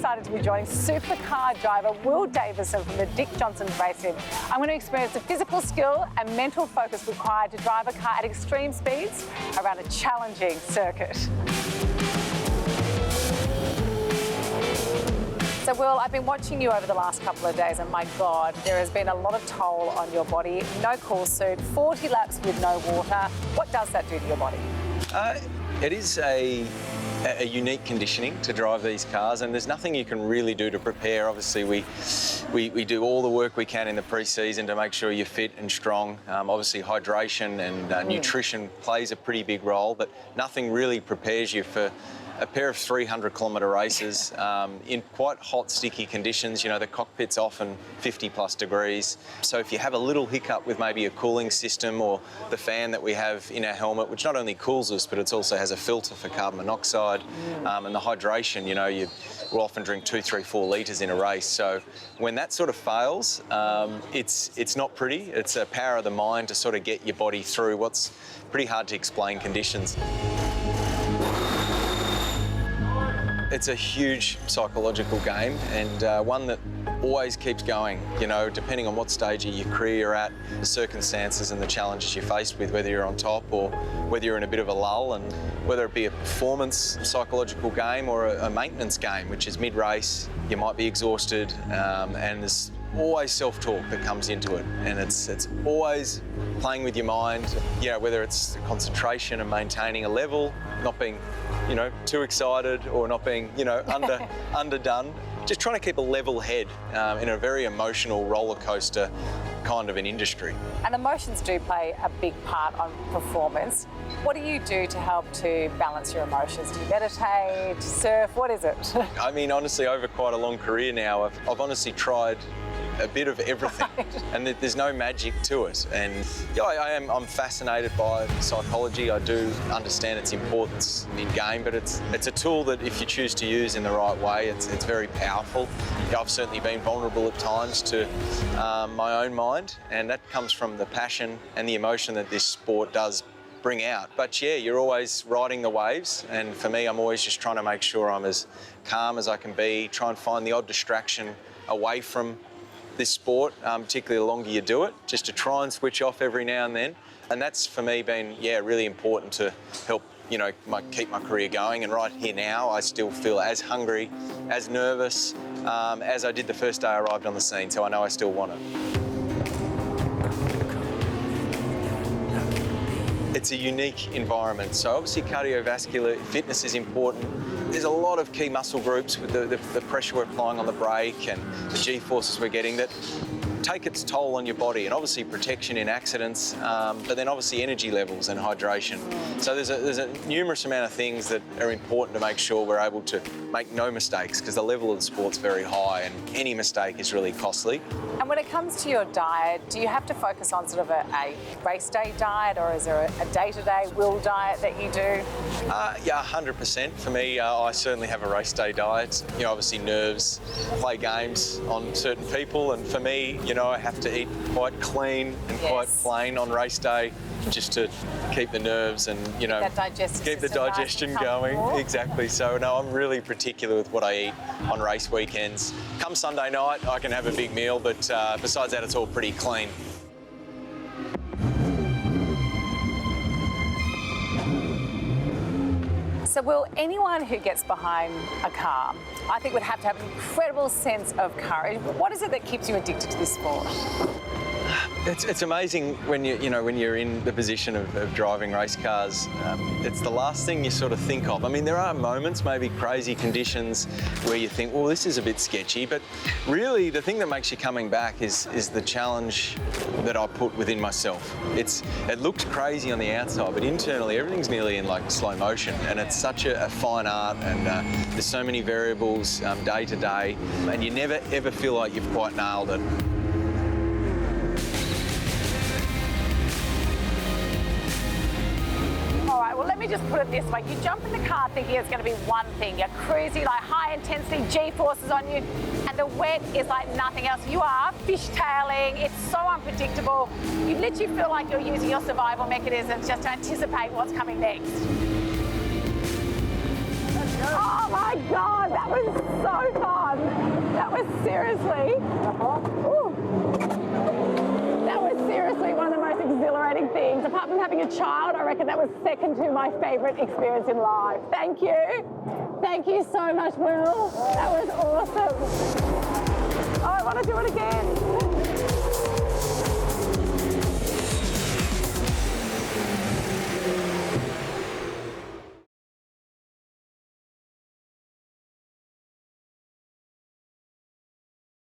excited to be joining supercar driver Will Davidson from the Dick Johnson race team. I'm going to experience the physical skill and mental focus required to drive a car at extreme speeds around a challenging circuit. So, Will, I've been watching you over the last couple of days, and my God, there has been a lot of toll on your body. No cool suit, 40 laps with no water. What does that do to your body? It is a unique conditioning to drive these cars, and there's nothing you can really do to prepare. Obviously, we do all the work we can in the pre-season to make sure you're fit and strong. Obviously, hydration and nutrition plays a pretty big role, but nothing really prepares you for a pair of 300-kilometre races in quite hot, sticky conditions. You know, the cockpit's often 50+ degrees. So if you have a little hiccup with maybe a cooling system or the fan that we have in our helmet, which not only cools us, but it also has a filter for carbon monoxide, and the hydration, you know, we'll often drink 2, 3, 4 litres in a race. So when that sort of fails, it's not pretty. It's a power of the mind to sort of get your body through what's pretty hard to explain conditions. It's a huge psychological game, and one that always keeps going, you know, depending on what stage of your career you're at, the circumstances and the challenges you're faced with, whether you're on top or whether you're in a bit of a lull, and whether it be a performance psychological game or a maintenance game, which is mid-race, you might be exhausted, and there's always self-talk that comes into it, and it's always playing with your mind, you know, whether it's concentration and maintaining a level, not being, you know, too excited or not being, you know, underdone. Just trying to keep a level head in a very emotional roller coaster kind of an industry. And emotions do play a big part on performance. What do you do to help to balance your emotions? Do you meditate, surf? What is it? I mean, honestly, over quite a long career now, I've honestly tried a bit of everything, and there's no magic to it. And yeah, I'm fascinated by psychology. I do understand its importance in game, but it's a tool that if you choose to use in the right way, it's very powerful. Yeah, I've certainly been vulnerable at times to my own mind, and that comes from the passion and the emotion that this sport does bring out. But yeah, you're always riding the waves, and for me, I'm always just trying to make sure I'm as calm as I can be, try and find the odd distraction away from this sport, particularly the longer you do it, just to try and switch off every now and then. And that's for me been, yeah, really important to help, you know, keep my career going. And right here now, I still feel as hungry, as nervous as I did the first day I arrived on the scene, so I know I still want it. It's a unique environment. So obviously cardiovascular fitness is important. There's a lot of key muscle groups with the pressure we're applying on the brake and the G-forces we're getting that take its toll on your body, and obviously protection in accidents, but then obviously energy levels and hydration. So there's a numerous amount of things that are important to make sure we're able to make no mistakes, because the level of the sport's very high and any mistake is really costly. And when it comes to your diet, do you have to focus on sort of a race day diet, or is there a day-to-day Will diet that you do? Yeah, 100%. For me, I certainly have a race day diet. You know, obviously nerves play games on certain people, and for me, you know, I have to eat quite clean and quite plain on race day, just to keep the nerves and, you know, keep the digestion going. Exactly. So no, I'm really particular with what I eat on race weekends. Come Sunday night, I can have a big meal, but besides that, it's all pretty clean. So, Will, anyone who gets behind a car, I think would have to have an incredible sense of courage. What is it that keeps you addicted to this sport? It's amazing when when you're in the position of driving race cars. It's the last thing you sort of think of. I mean, there are moments, maybe crazy conditions, where you think, well, this is a bit sketchy. But really, the thing that makes you coming back is the challenge that I put within myself. It looks crazy on the outside, but internally, everything's nearly in like slow motion, and it's such a fine art. And there's so many variables day to day, and you never ever feel like you've quite nailed it. All right, well, let me just put it this way. You jump in the car thinking it's going to be one thing. You're cruising, like high-intensity G-forces on you, and the wet is like nothing else. You are fishtailing. It's so unpredictable. You literally feel like you're using your survival mechanisms just to anticipate what's coming next. Oh my God, that was so fun. That was seriously, that was seriously one of the most exhilarating things. Apart from having a child, I reckon that was second to my favourite experience in life. Thank you. Thank you so much, Will. That was awesome. Oh, I want to do it again.